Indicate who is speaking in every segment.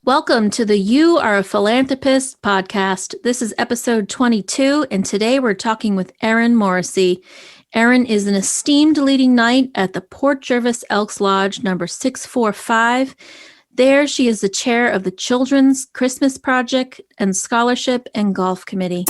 Speaker 1: Welcome to the You Are a Philanthropist podcast. This is episode 22, and today we're talking with Erin Morrissey. Erin is an esteemed leading knight at the Port Jervis Elks Lodge number 645. There, she is the chair of the Children's Christmas Project and Scholarship and Golf Committee.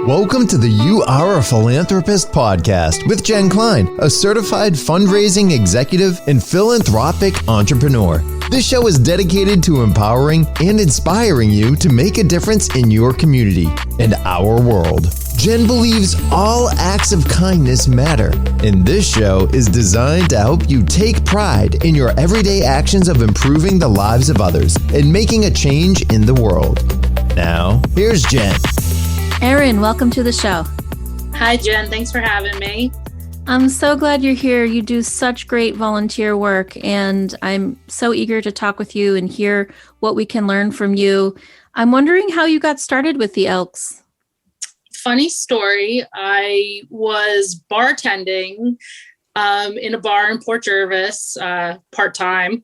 Speaker 2: Welcome to the You Are a Philanthropist podcast with Jen Klein, a certified fundraising executive and philanthropic entrepreneur. This show is dedicated to empowering and inspiring you to make a difference in your community and our world. Jen believes all acts of kindness matter, and this show is designed to help you take pride in your everyday actions of improving the lives of others and making a change in the world. Now, here's Jen.
Speaker 1: Erin, welcome to the show.
Speaker 3: Hi, Jen. Thanks for having me.
Speaker 1: I'm so glad you're here. You do such great volunteer work, and I'm so eager to talk with you and hear what we can learn from you. I'm wondering how you got started with the Elks.
Speaker 3: Funny story. I was bartending in a bar in Port Jervis part-time,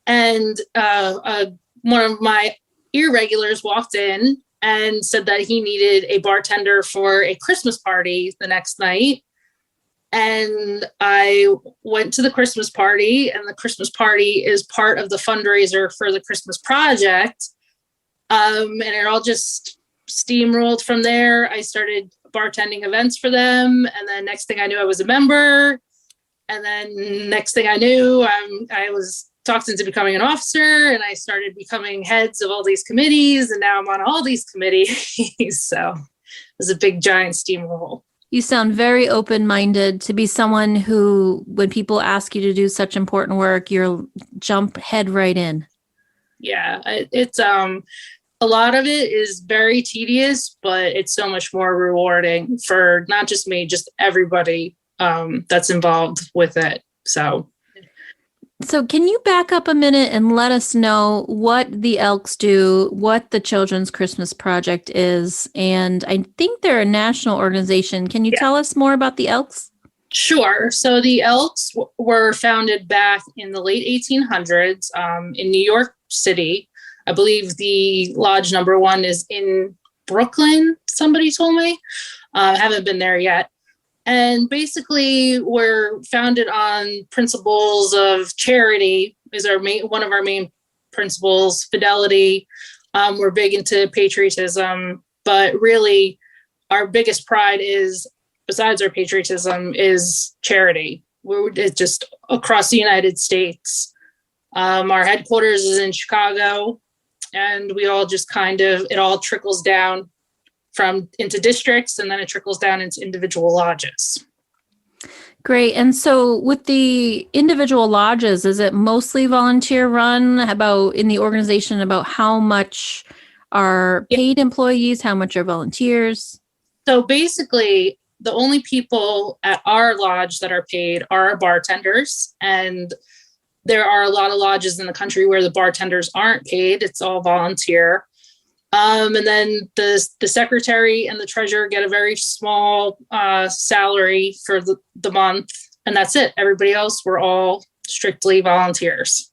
Speaker 3: and one of my irregulars walked in and said that he needed a bartender for a Christmas party the next night. And I went to the Christmas party, and the Christmas party is part of the fundraiser for the Christmas project. And it all just steamrolled from there. I started bartending events for them. And then next thing I knew, I was a member. And then next thing I knew, I was talked into becoming an officer, and I started becoming heads of all these committees. And now I'm on all these committees. So it was a big, giant steamroll.
Speaker 1: You sound very open-minded to be someone who, when people ask you to do such important work, you'll jump head right in.
Speaker 3: Yeah, it's a lot of it is very tedious, but it's so much more rewarding for not just me, just everybody that's involved with it. So
Speaker 1: can you back up a minute and let us know what the Elks do, what the Children's Christmas Project is? And I think they're a national organization. Can you tell us more about the Elks?
Speaker 3: Sure. So the Elks were founded back in the late 1800s in New York City. I believe the lodge number 1 is in Brooklyn, somebody told me. I haven't been there yet. And basically, we're founded on principles of charity is one of our main principles, fidelity. We're big into patriotism, but really our biggest pride is, besides our patriotism, is charity. We're just across the United States. Our headquarters is in Chicago, and we all just it all trickles down into districts, and then it trickles down into individual lodges.
Speaker 1: Great. And so with the individual lodges, is it mostly volunteer run? In the organization, about how much are paid employees, how much are volunteers?
Speaker 3: So basically, the only people at our lodge that are paid are our bartenders. And there are a lot of lodges in the country where the bartenders aren't paid. It's all volunteer. And then the secretary and the treasurer get a very small salary for the month, and that's it. Everybody else, we're all strictly volunteers.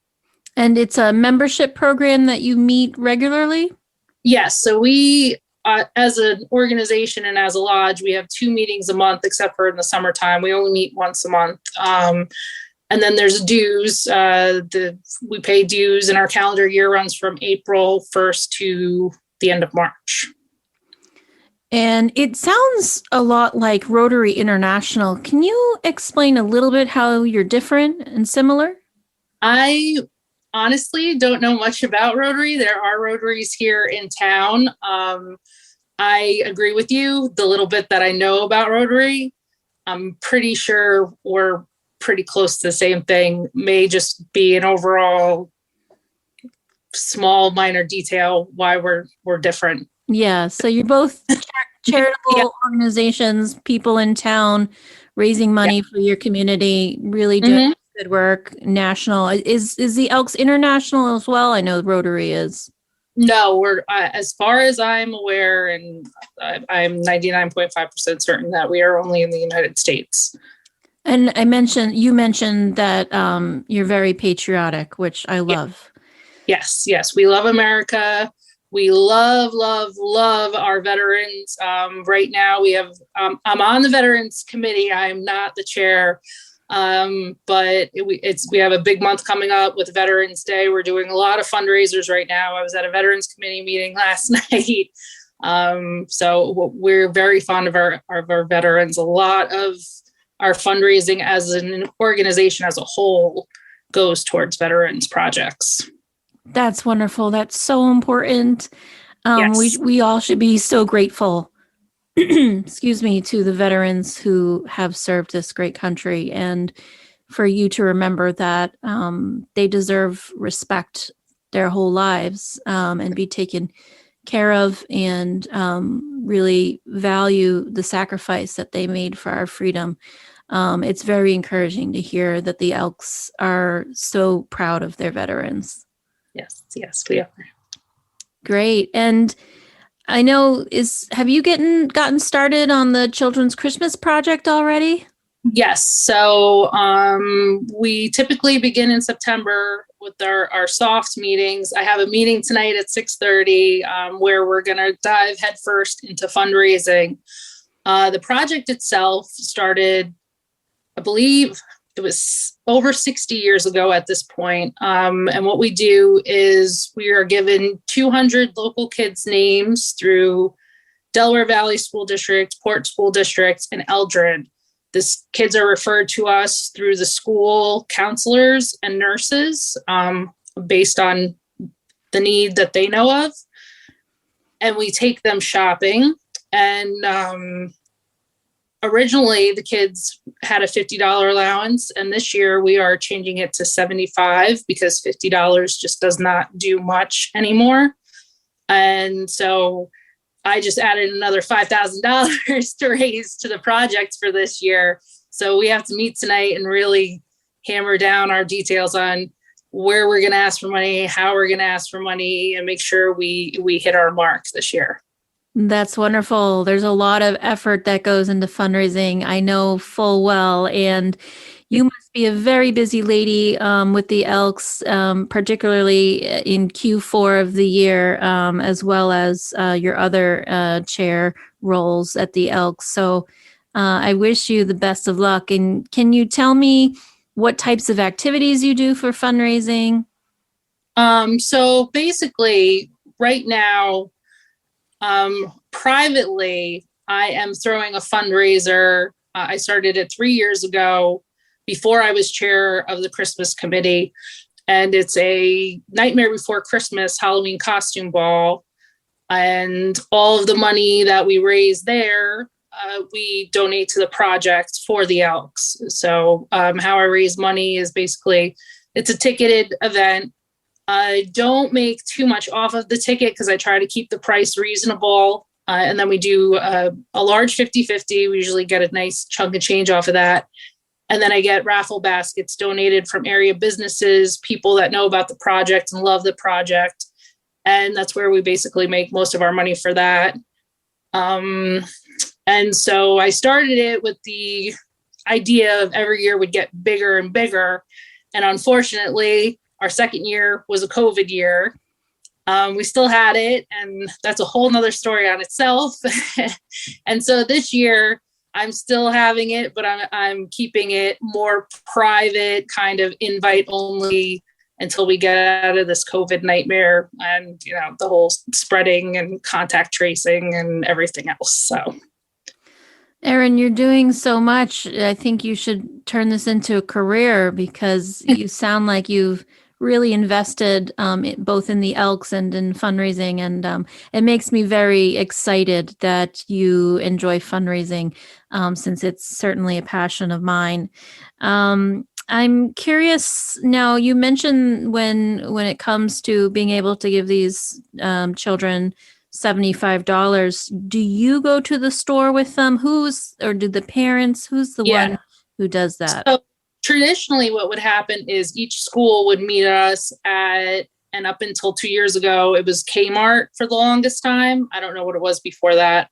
Speaker 1: And it's a membership program that you meet regularly?
Speaker 3: Yes. So we, as an organization and as a lodge, we have 2 meetings a month, except for in the summertime. We only meet once a month. And then there's dues. We pay dues, and our calendar year runs from April 1st to the end of March.
Speaker 1: And it sounds a lot like Rotary International. Can you explain a little bit how you're different and similar?
Speaker 3: I honestly don't know much about Rotary. There are Rotaries here in town. I agree with you. The little bit that I know about Rotary, I'm pretty sure we're pretty close to the same thing. May just be an overall small minor detail why we're different.
Speaker 1: Yeah, so you're both charitable organizations, people in town raising money for your community, really doing good work. National is the Elks International as well? I know Rotary is.
Speaker 3: No, we're as far as I'm aware, and I'm 99.5% certain that we are only in the United States.
Speaker 1: And you mentioned that you're very patriotic, which I love.
Speaker 3: Yes, yes. We love America. We love, love, love our veterans. Right now we have, I'm on the Veterans Committee. I'm not the chair, but we have a big month coming up with Veterans Day. We're doing a lot of fundraisers right now. I was at a Veterans Committee meeting last night. So we're very fond of our veterans. A lot of our fundraising as an organization as a whole goes towards veterans projects.
Speaker 1: That's wonderful. That's so important.
Speaker 3: Yes.
Speaker 1: We all should be so grateful, excuse me, to the veterans who have served this great country, and for you to remember that they deserve respect their whole lives, and be taken care of, and really value the sacrifice that they made for our freedom. It's very encouraging to hear that the Elks are so proud of their veterans.
Speaker 3: Yes, we are.
Speaker 1: Great. And I know, have you gotten started on the Children's Christmas Project already?
Speaker 3: Yes. So we typically begin in September with our soft meetings. I have a meeting tonight at 6:30 where we're going to dive headfirst into fundraising. The project itself started, I believe it was over 60 years ago at this point. And what we do is we are given 200 local kids' names through Delaware Valley School District, Port School District, and Eldred. These kids are referred to us through the school counselors and nurses based on the need that they know of. And we take them shopping. And originally, the kids had a $50 allowance, and this year we are changing it to $75 because $50 just does not do much anymore. And so I just added another $5,000 to raise to the project for this year. So we have to meet tonight and really hammer down our details on where we're going to ask for money, how we're going to ask for money, and make sure we hit our mark this year.
Speaker 1: That's wonderful. There's a lot of effort that goes into fundraising, I know full well. And you must be a very busy lady with the Elks, particularly in Q4 of the year, as well as your other chair roles at the Elks. So I wish you the best of luck. And can you tell me what types of activities you do for fundraising?
Speaker 3: So basically, right now, privately, I am throwing a fundraiser. I started it 3 years ago before I was chair of the Christmas committee. And it's a Nightmare Before Christmas Halloween costume ball. And all of the money that we raise there, we donate to the project for the Elks. So how I raise money is basically, it's a ticketed event. I don't make too much off of the ticket because I try to keep the price reasonable. And then we do a large 50-50. We usually get a nice chunk of change off of that. And then I get raffle baskets donated from area businesses, people that know about the project and love the project. And that's where we basically make most of our money for that. And so I started it with the idea of every year would get bigger and bigger. And unfortunately, our second year was a COVID year. We still had it, and that's a whole nother story on itself. And so this year I'm still having it, but I'm keeping it more private, kind of invite only until we get out of this COVID nightmare and, the whole spreading and contact tracing and everything else. So.
Speaker 1: Erin, you're doing so much. I think you should turn this into a career because you sound like you've really invested both in the Elks and in fundraising. And it makes me very excited that you enjoy fundraising since it's certainly a passion of mine. I'm curious now, you mentioned when it comes to being able to give these children $75, do you go to the store with them? Or do the parents, who's the one who does that?
Speaker 3: So traditionally what would happen is each school would meet us and up until 2 years ago, it was Kmart for the longest time. I don't know what it was before that.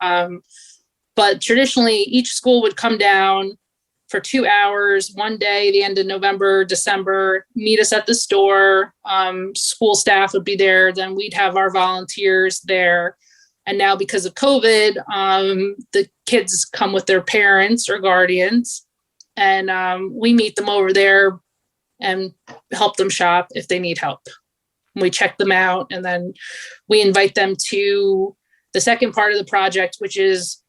Speaker 3: But traditionally each school would come down. for 2 hours, one day, the end of November, December, meet us at the store. School staff would be there. Then we'd have our volunteers there. And now because of COVID, the kids come with their parents or guardians, and we meet them over there and help them shop if they need help. We check them out, and then we invite them to the second part of the project, which is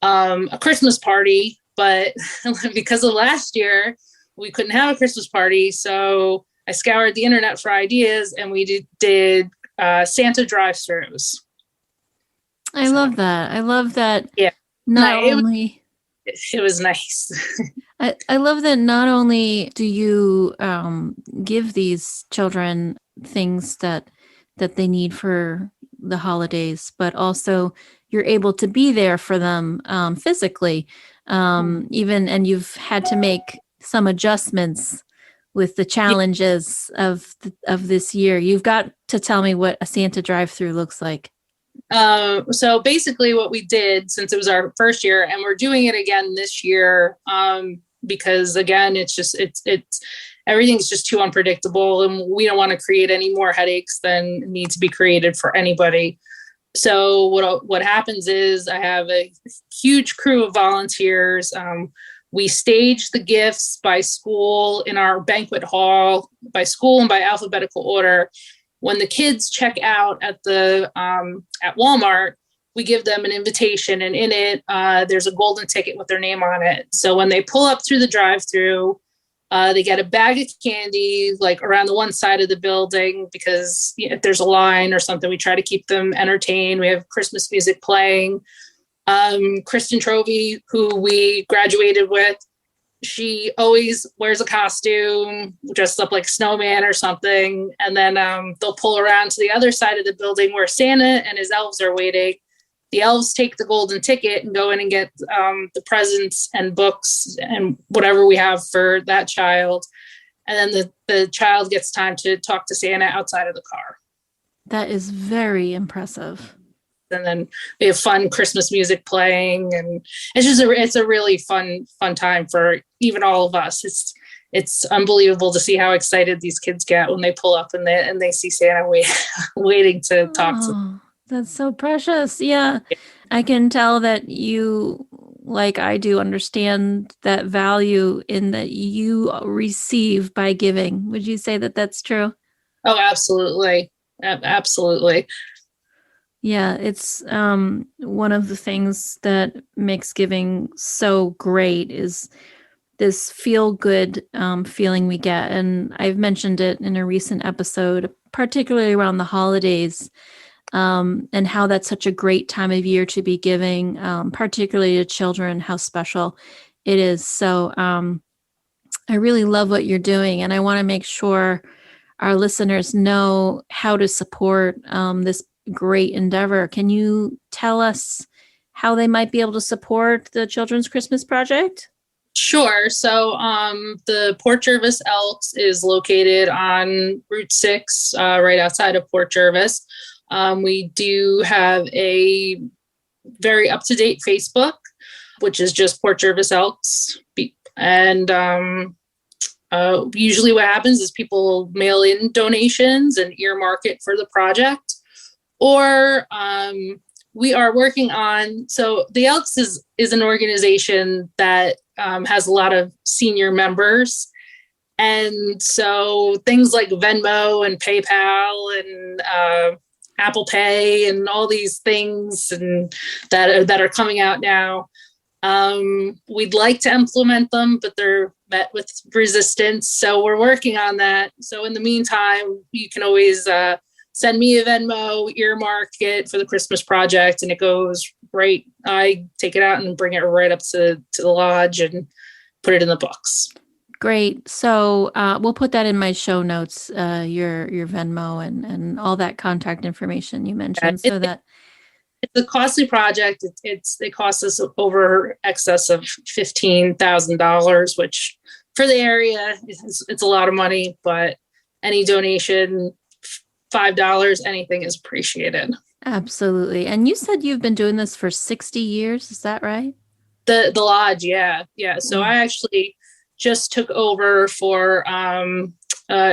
Speaker 3: a Christmas party. But because of last year, we couldn't have a Christmas party. So I scoured the internet for ideas, and we did Santa drive-thrus.
Speaker 1: I love that. I love that.
Speaker 3: Yeah.
Speaker 1: It
Speaker 3: was nice.
Speaker 1: I love that not only do you give these children things that they need for the holidays, but also you're able to be there for them physically. Even, and you've had to make some adjustments with the challenges of this year. You've got to tell me what a Santa drive-thru looks like.
Speaker 3: So basically what we did, since it was our first year, and we're doing it again this year, because again, it's everything's just too unpredictable, and we don't want to create any more headaches than need to be created for anybody. So what happens is I have a huge crew of volunteers. We stage the gifts by school in our banquet hall, by school and by alphabetical order. When the kids check out at Walmart, we give them an invitation, and in it, there's a golden ticket with their name on it. So when they pull up through the drive-thru, they get a bag of candy, like around the one side of the building, because if there's a line or something, we try to keep them entertained. We have Christmas music playing. Kristen Trovey, who we graduated with, she always wears a costume, dressed up like a snowman or something. And then they'll pull around to the other side of the building where Santa and his elves are waiting. The elves take the golden ticket and go in and get the presents and books and whatever we have for that child. And then the child gets time to talk to Santa outside of the car.
Speaker 1: That is very impressive.
Speaker 3: And then we have fun Christmas music playing, and it's a really fun time for even all of us. It's unbelievable to see how excited these kids get when they pull up and they see Santa waiting to talk to them.
Speaker 1: That's so precious. Yeah. I can tell that you, like I do, understand that value in that you receive by giving. Would you say that that's true? Oh, absolutely. Absolutely. Yeah, it's one of the things that makes giving so great is this feel-good feeling we get. And I've mentioned it in a recent episode, particularly around the holidays, and how that's such a great time of year to be giving, particularly to children, how special it is. So I really love what you're doing, and I want to make sure our listeners know how to support this great endeavor. Can you tell us how they might be able to support the Children's Christmas Project? Sure. So the Port Jervis Elks is located on Route 6, right outside of Port Jervis. We do have a very up-to-date Facebook, which is just Port Jervis Elks. And usually what happens is people mail in donations and earmark it for the project. Or we are working on, so the Elks is an organization that has a lot of senior members. And so things like Venmo and PayPal and Apple Pay and all these things and that are coming out now. We'd like to implement them, but they're met with resistance. So we're working on that. So in the meantime, you can always send me a Venmo, earmark it for the Christmas project, and it goes right. I take it out and bring it right up to the lodge and put it in the books. Great. So we'll put that in my show notes, your Venmo and all that contact information you mentioned, so that it's a costly project. It costs us over excess of $15,000, which for the area it's a lot of money. But any donation, $5, anything is appreciated. Absolutely. And you said you've been doing this for 60 years. Is that right?
Speaker 3: The lodge, yeah. So I actually just took over for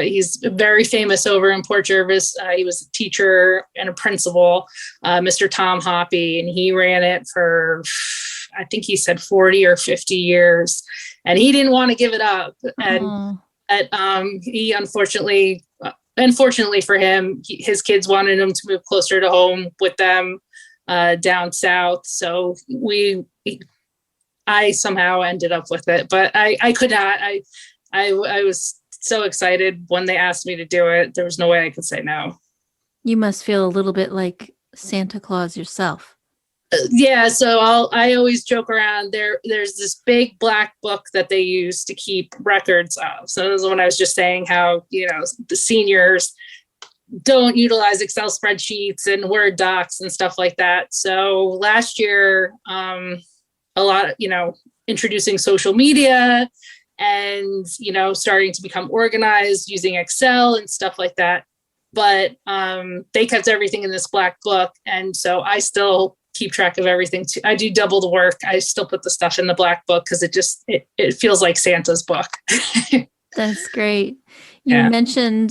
Speaker 3: he's very famous over in Port Jervis. He was a teacher and a principal, Mr. Tom Hoppy, and he ran it for, I think he said 40 or 50 years, and he didn't want to give it up. And he unfortunately for him, his kids wanted him to move closer to home with them down south. So I somehow ended up with it, but I could not. I was so excited when they asked me to do it. There was no way I could say no.
Speaker 1: You must feel a little bit like Santa Claus yourself.
Speaker 3: Yeah, so I always joke around. There's this big black book that they use to keep records of. So this is when I was just saying how, the seniors don't utilize Excel spreadsheets and Word docs and stuff like that. So last year, a lot of, introducing social media and, starting to become organized using Excel and stuff like that. But they kept everything in this black book. And so I still keep track of everything too. I do double the work. I still put the stuff in the black book because it feels like Santa's book.
Speaker 1: That's great. You mentioned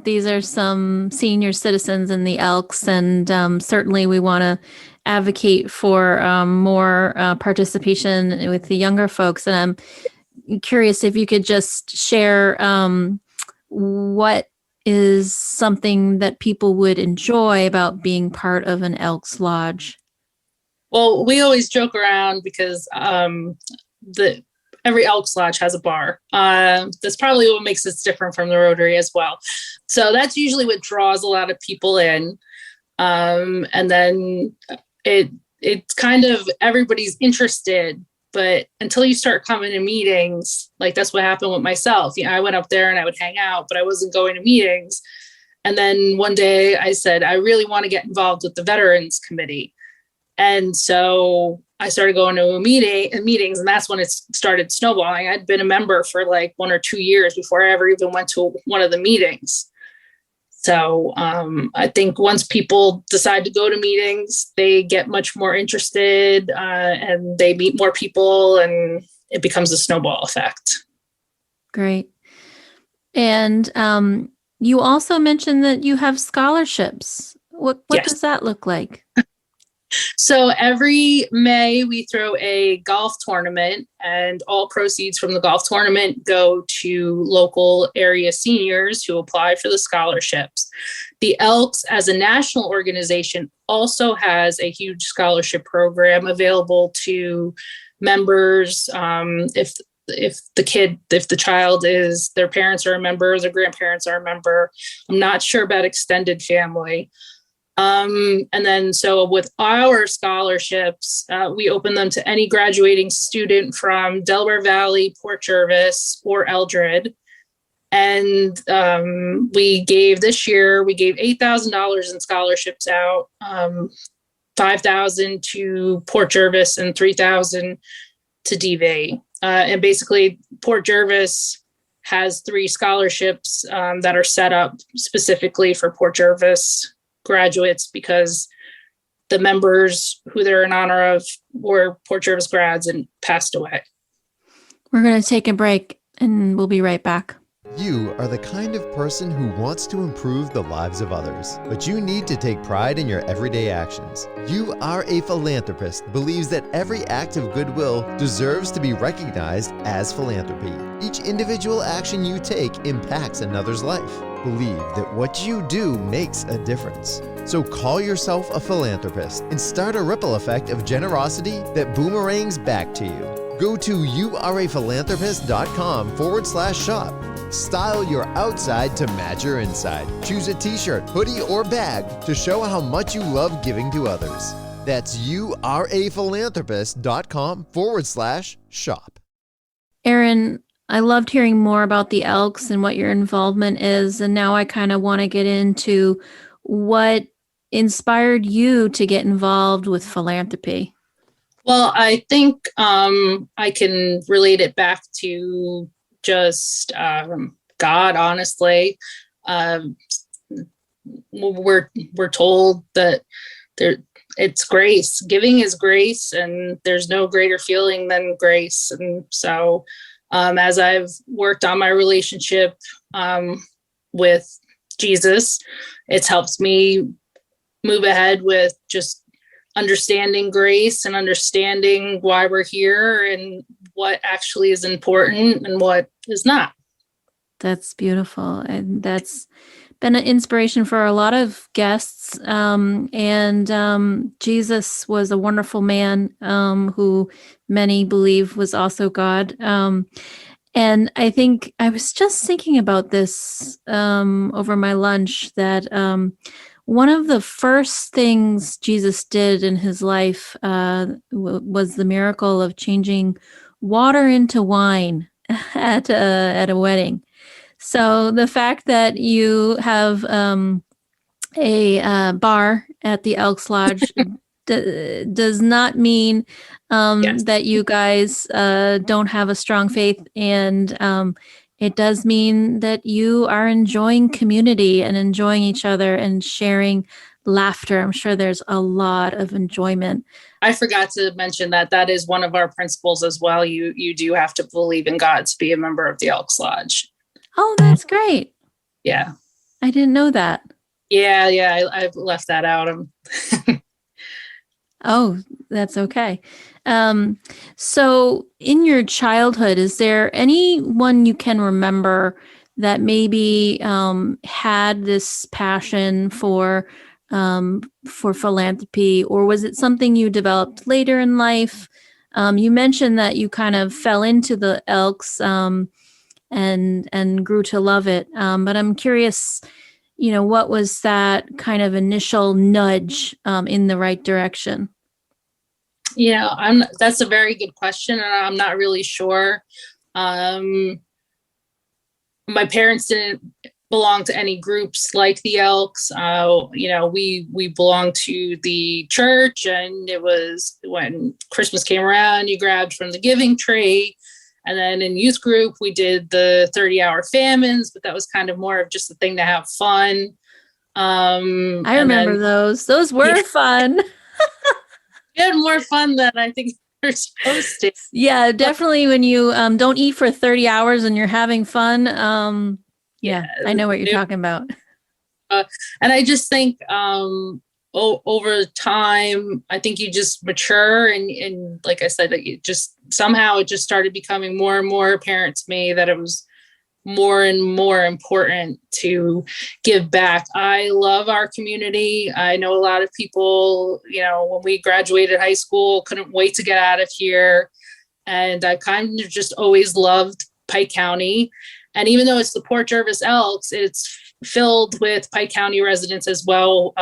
Speaker 1: these are some senior citizens in the Elks, and certainly we want to advocate for more participation with the younger folks. And I'm curious if you could just share what is something that people would enjoy about being part of an Elks Lodge.
Speaker 3: Well, we always joke around because every Elks Lodge has a bar. That's probably what makes it different from the Rotary as well. So that's usually what draws a lot of people in. And then it's kind of everybody's interested, but until you start coming to meetings, like that's what happened with myself. I went up there and I would hang out, but I wasn't going to meetings. And then one day I said, I really want to get involved with the Veterans Committee. And so I started going to meetings, and that's when it started snowballing. I'd been a member for like 1 or 2 years before I ever even went to one of the meetings. So I think once people decide to go to meetings, they get much more interested and they meet more people, and it becomes a snowball effect.
Speaker 1: Great. And you also mentioned that you have scholarships. What
Speaker 3: Yes.
Speaker 1: does that look like?
Speaker 3: So every May we throw a golf tournament, and all proceeds from the golf tournament go to local area seniors who apply for the scholarships. The Elks, as a national organization, also has a huge scholarship program available to members. If the child is, their parents are a member, their grandparents are a member. I'm not sure about extended family. And then so with our scholarships, we open them to any graduating student from Delaware Valley, Port Jervis, or Eldred. And this year we gave $8,000 in scholarships out, $5,000 to Port Jervis and $3,000 to DV. And basically Port Jervis has 3 scholarships that are set up specifically for Port Jervis graduates, because the members who they're in honor of were Port Jervis grads and passed away.
Speaker 1: We're going to take a break and we'll be right back.
Speaker 2: You are the kind of person who wants to improve the lives of others, but you need to take pride in your everyday actions. You Are a Philanthropist believes that every act of goodwill deserves to be recognized as philanthropy. Each individual action you take impacts another's life. Believe that what you do makes a difference. So call yourself a philanthropist and start a ripple effect of generosity that boomerangs back to you. Go to youareaphilanthropist.com/shop. Style your outside to match your inside. Choose a t-shirt, hoodie, or bag to show how much you love giving to others. That's youareaphilanthropist.com/shop.
Speaker 1: Erin, I loved hearing more about the Elks and what your involvement is. And now I kind of want to get into what inspired you to get involved with philanthropy.
Speaker 3: Well, I think I can relate it back to just God, honestly. We're told that it's grace. Giving is grace, and there's no greater feeling than grace. And so as I've worked on my relationship with Jesus, it's helped me move ahead with just understanding grace and understanding why we're here and what actually is important and what is not.
Speaker 1: That's beautiful. And that's been an inspiration for a lot of guests. Jesus was a wonderful man who many believe was also God. And I think I was just thinking about this over my lunch, that one of the first things Jesus did in his life was the miracle of changing water into wine at a wedding. So the fact that you have a bar at the Elks Lodge does not mean
Speaker 3: Yes.
Speaker 1: that you guys don't have a strong faith, and it does mean that you are enjoying community and enjoying each other and sharing laughter. I'm sure there's a lot of enjoyment.
Speaker 3: I forgot to mention that is one of our principles as well. You do have to believe in God to be a member of the Elks Lodge.
Speaker 1: Oh, that's great.
Speaker 3: Yeah.
Speaker 1: I didn't know that.
Speaker 3: Yeah. I've left that out.
Speaker 1: Oh, that's okay. So in your childhood, is there anyone you can remember that maybe had this passion for philanthropy, or was it something you developed later in life? You mentioned that you kind of fell into the Elks and grew to love it. But I'm curious, what was that kind of initial nudge in the right direction?
Speaker 3: Yeah, that's a very good question, and I'm not really sure. My parents didn't belong to any groups like the Elks. We belonged to the church, and it was when Christmas came around, you grabbed from the giving tree. And then in youth group, we did the 30-hour famines, but that was kind of more of just a thing to have fun.
Speaker 1: I remember those. Those were fun.
Speaker 3: We had more fun than I think we're supposed to.
Speaker 1: Yeah, definitely. When you don't eat for 30 hours and you're having fun. Yeah, I know what you're talking about.
Speaker 3: And I just think over time, I think you just mature, and like I said, that it just started becoming more and more apparent to me that it was more and more important to give back. I love our community. I know a lot of people, when we graduated high school, couldn't wait to get out of here. And I kind of just always loved Pike County. And even though it's the Port Jervis Elks, it's filled with Pike County residents as well.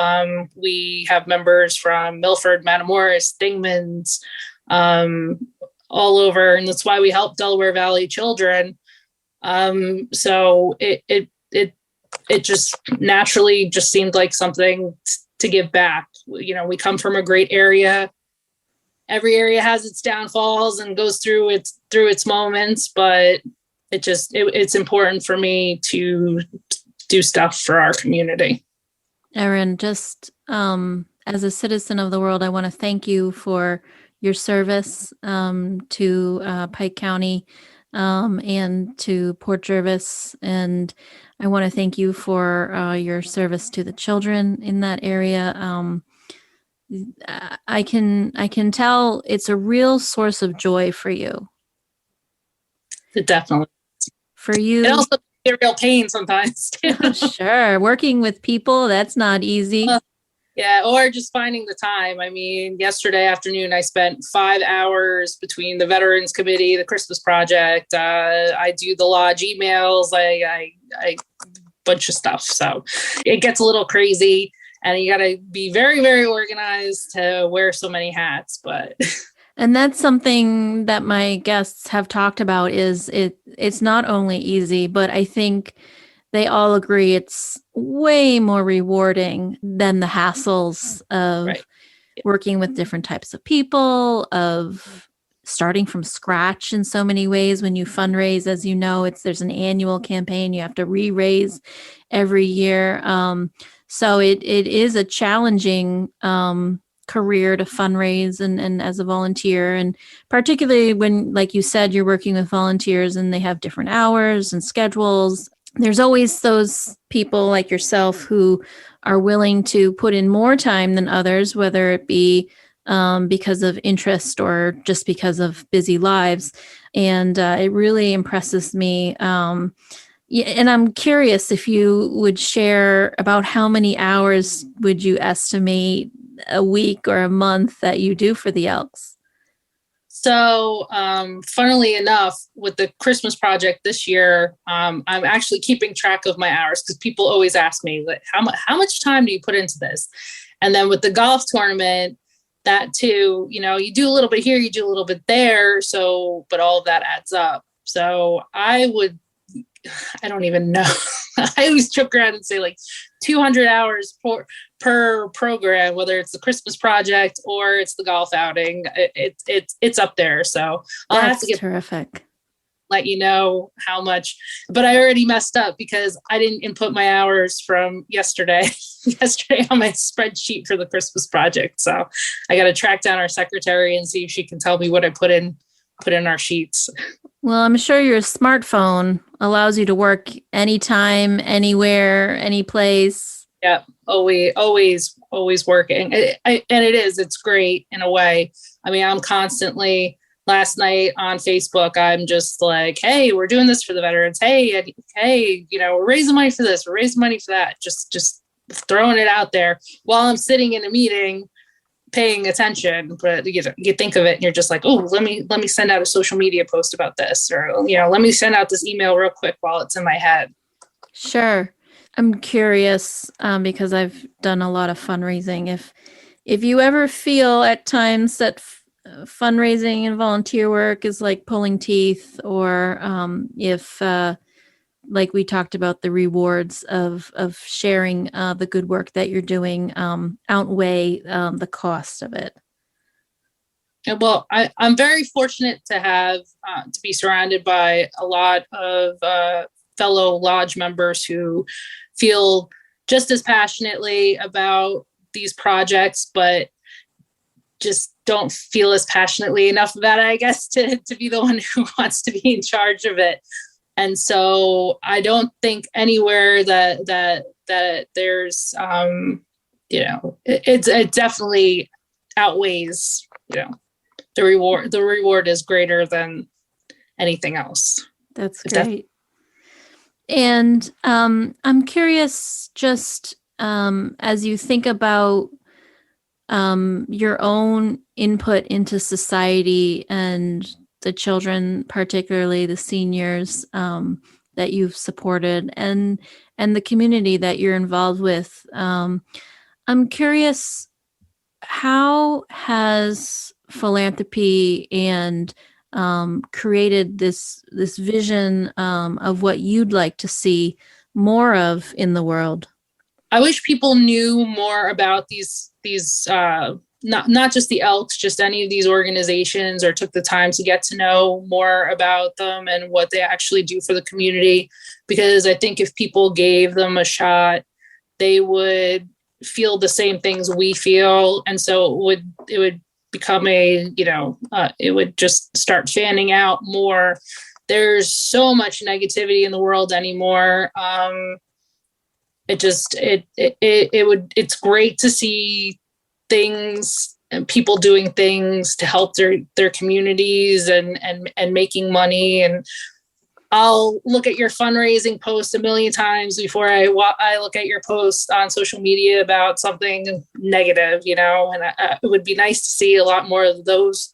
Speaker 3: We have members from Milford, Matamoros, Dingmans, all over. And that's why we help Delaware Valley children. So it just naturally just seemed like something to give back. We come from a great area. Every area has its downfalls and goes through its moments, but it's important for me to do stuff for our community.
Speaker 1: Erin, just as a citizen of the world, I want to thank you for your service to Pike County and to Port Jervis. And I want to thank you for your service to the children in that area. I can tell it's a real source of joy for you.
Speaker 3: It definitely.
Speaker 1: For you.
Speaker 3: It also be a real pain sometimes too.
Speaker 1: Sure. Working with people, that's not easy.
Speaker 3: Yeah, or just finding the time. I mean, yesterday afternoon, I spent 5 hours between the Veterans Committee, the Christmas Project. I do the lodge emails. I bunch of stuff. So it gets a little crazy, and you got to be very, very organized to wear so many hats. But
Speaker 1: and that's something that my guests have talked about. It's not only easy, but I think they all agree it's way more rewarding than the hassles of working with different types of people, of starting from scratch in so many ways. When you fundraise, as you know, there's an annual campaign. You have to re-raise every year. So it is a challenging career to fundraise and as a volunteer, and particularly when, like you said, you're working with volunteers and they have different hours and schedules. There's always those people like yourself who are willing to put in more time than others, whether it be because of interest or just because of busy lives. And it really impresses me. Yeah, and I'm curious if you would share about how many hours would you estimate a week or a month that you do for the Elks?
Speaker 3: So, funnily enough, with the Christmas project this year, I'm actually keeping track of my hours because people always ask me, like, how much time do you put into this? And then with the golf tournament, that too, you do a little bit here, you do a little bit there. So, but all of that adds up. So I don't even know. I always joke around and say like 200 hours per program, whether it's the Christmas project or it's the golf outing. It's up there. So I'll have to get
Speaker 1: terrific.
Speaker 3: Let you know how much, but I already messed up because I didn't input my hours from yesterday on my spreadsheet for the Christmas project. So I got to track down our secretary and see if she can tell me what I put in our sheets.
Speaker 1: Well, I'm sure your smartphone allows you to work anytime, anywhere, any place.
Speaker 3: Yeah, always working. It's great in a way. I mean, I'm constantly, last night on Facebook, I'm just like, hey, we're doing this for the veterans. Hey, we're raising money for this. We're raising money for that. Just throwing it out there while I'm sitting in a meeting, paying attention. But you think of it and you're just like, oh, let me send out a social media post about this, or let me send out this email real quick while it's in my head.
Speaker 1: Sure. I'm curious because I've done a lot of fundraising. If you ever feel at times that fundraising and volunteer work is like pulling teeth, or if like we talked about, the rewards of sharing the good work that you're doing outweigh the cost of it.
Speaker 3: Well, I'm very fortunate to have to be surrounded by a lot of fellow lodge members who feel just as passionately about these projects, but just don't feel as passionately enough about it, I guess, to be the one who wants to be in charge of it. And so I don't think anywhere that there's, it definitely outweighs, the reward. The reward is greater than anything else.
Speaker 1: That's great. And I'm curious, just as you think about your own input into society and the children, particularly the seniors that you've supported, and the community that you're involved with. I'm curious, how has philanthropy and created this vision of what you'd like to see more of in the world?
Speaker 3: I wish people knew more about these not just the Elks, just any of these organizations, or took the time to get to know more about them and what they actually do for the community. Because I think if people gave them a shot, they would feel the same things we feel. And so it would become it would just start fanning out more. There's so much negativity in the world anymore. It's great to see things and people doing things to help their communities and making money. And I'll look at your fundraising post a million times before I look at your post on social media about something negative, and it would be nice to see a lot more of those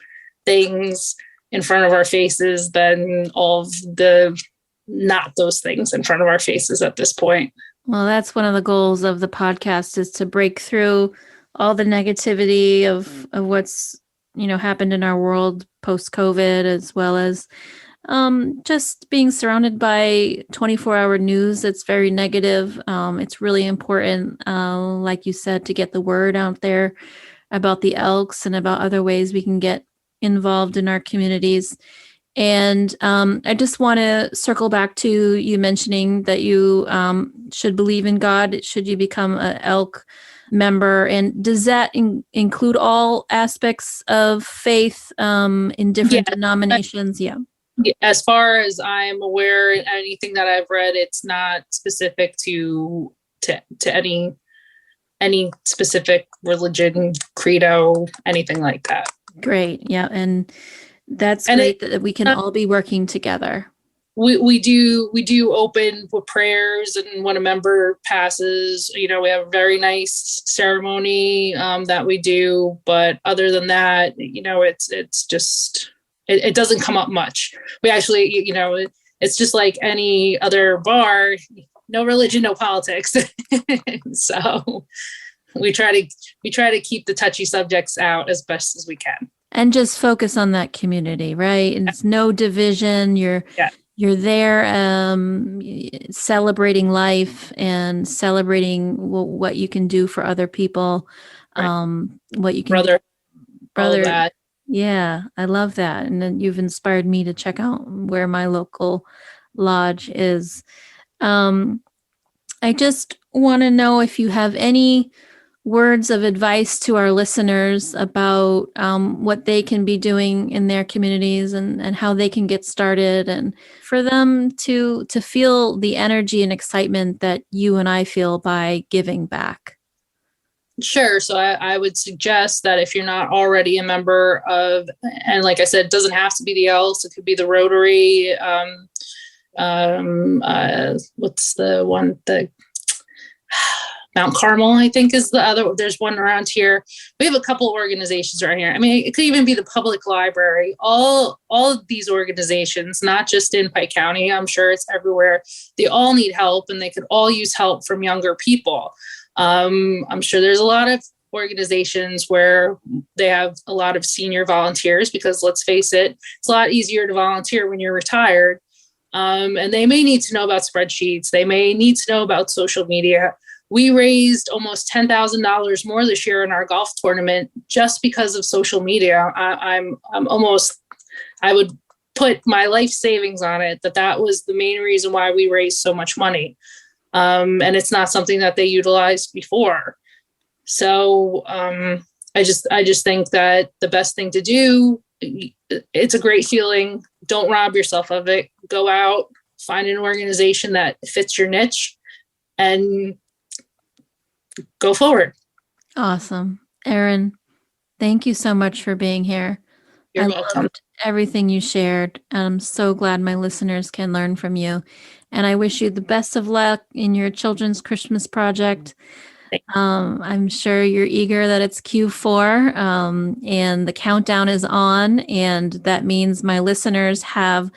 Speaker 3: things in front of our faces than all of the not those things in front of our faces at this point.
Speaker 1: Well, that's one of the goals of the podcast, is to break through all the negativity of what's, happened in our world post-COVID, as well as just being surrounded by 24-hour news that's very negative. It's really important, like you said, to get the word out there about the Elks and about other ways we can get involved in our communities. And I just want to circle back to you mentioning that you should believe in God should you become an Elk member. And does that include all aspects of faith in different denominations? Yeah.
Speaker 3: As far as I'm aware, anything that I've read, it's not specific to any specific religion, credo, anything like that.
Speaker 1: Great. Yeah. And that's great that we can all be working together.
Speaker 3: We do open with prayers, and when a member passes, we have a very nice ceremony that we do. But other than that, it's just it doesn't come up much. We actually, it's just like any other bar, no religion, no politics. So we try to keep the touchy subjects out as best as we can.
Speaker 1: And just focus on that community, right? And it's no division. You're there celebrating life and celebrating what you can do for other people. Right. What you can brother. That. Yeah, I love that. And then you've inspired me to check out where my local lodge is. I just want to know if you have any words of advice to our listeners about what they can be doing in their communities and how they can get started, and for them to feel the energy and excitement that you and I feel by giving back.
Speaker 3: Sure. So I would suggest that if you're not already a member of, and like I said, it doesn't have to be the Elks, it could be the Rotary. What's the one that Mount Carmel, I think, is the other. There's one around here. We have a couple organizations around here. I mean, it could even be the public library. All of these organizations, not just in Pike County, I'm sure it's everywhere. They all need help, and they could all use help from younger people. I'm sure there's a lot of organizations where they have a lot of senior volunteers, because let's face it, it's a lot easier to volunteer when you're retired. And they may need to know about spreadsheets. They may need to know about social media. We raised almost $10,000 more this year in our golf tournament just because of social media. I would put my life savings on it that was the main reason why we raised so much money. And it's not something that they utilized before. So I just think that the best thing to do, it's a great feeling. Don't rob yourself of it. Go out, find an organization that fits your niche, and go forward.
Speaker 1: Awesome. Erin, thank you so much for being here.
Speaker 3: You're welcome.
Speaker 1: Loved everything you shared. I'm so glad my listeners can learn from you. And I wish you the best of luck in your children's Christmas project. I'm sure you're eager that it's Q4 and the countdown is on. And that means my listeners have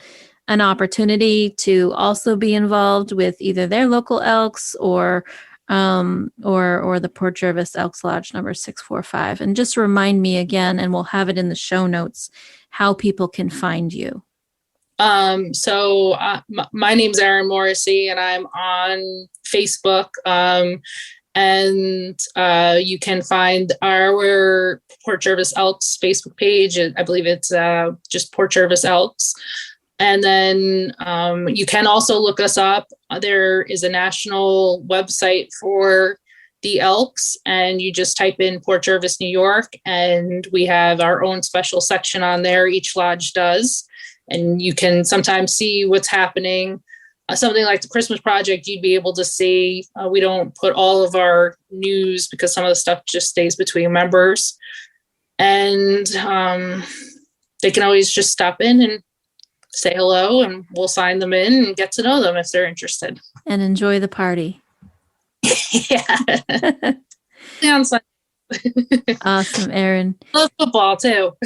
Speaker 1: an opportunity to also be involved with either their local Elks or the Port Jervis Elks Lodge number 645. And just remind me again, and we'll have it in the show notes, how people can find you.
Speaker 3: So my name's Erin Morrissey, and I'm on Facebook. And you can find our Port Jervis Elks Facebook page. I believe it's just Port Jervis Elks. And then you can also look us up. There is a national website for the Elks, and you just type in Port Jervis, New York, and we have our own special section on there. Each lodge does, and you can sometimes see what's happening. Something like the Christmas project, you'd be able to see. We don't put all of our news because some of the stuff just stays between members, and they can always just stop in and say hello, and we'll sign them in and get to know them if they're interested.
Speaker 1: And enjoy the party.
Speaker 3: Yeah.
Speaker 1: Awesome, Erin.
Speaker 3: Love football too.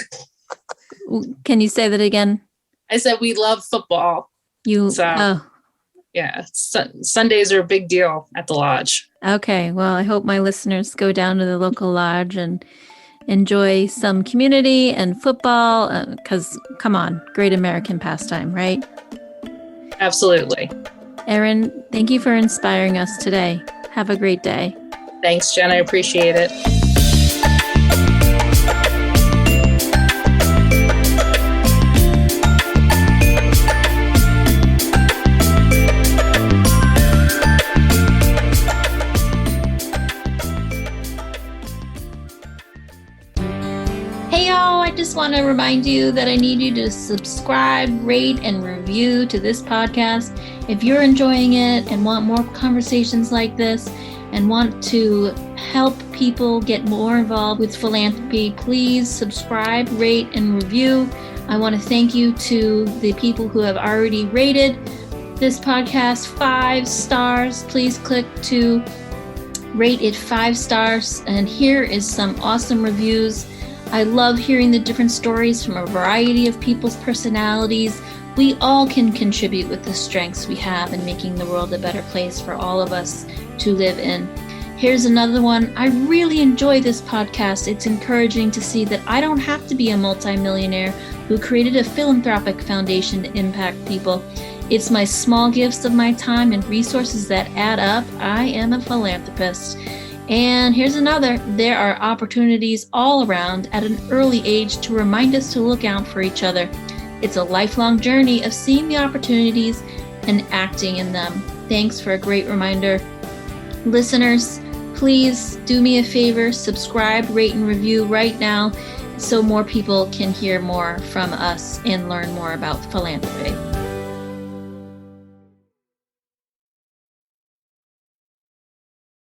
Speaker 1: Can you say that again?
Speaker 3: I said we love football. Yeah, Sundays are a big deal at the lodge.
Speaker 1: Okay, well, I hope my listeners go down to the local lodge and enjoy some community and football, because, come on, great American pastime, right?
Speaker 3: Absolutely.
Speaker 1: Erin, thank you for inspiring us today. Have a great day.
Speaker 3: Thanks, Jen. I appreciate it.
Speaker 1: just want to remind you that I need you to subscribe, rate, and review to this podcast. If you're enjoying it and want more conversations like this and want to help people get more involved with philanthropy, please subscribe, rate, and review. I want to thank you to the people who have already rated this podcast 5 stars. Please click to rate it 5 stars. And here is some awesome reviews. I love hearing the different stories from a variety of people's personalities. We all can contribute with the strengths we have in making the world a better place for all of us to live in. Here's another one. I really enjoy this podcast. It's encouraging to see that I don't have to be a multimillionaire who created a philanthropic foundation to impact people. It's my small gifts of my time and resources that add up. I am a philanthropist. And here's another. There are opportunities all around at an early age to remind us to look out for each other. It's a lifelong journey of seeing the opportunities and acting in them. Thanks for a great reminder. Listeners, please do me a favor, subscribe, rate, and review right now so more people can hear more from us and learn more about philanthropy.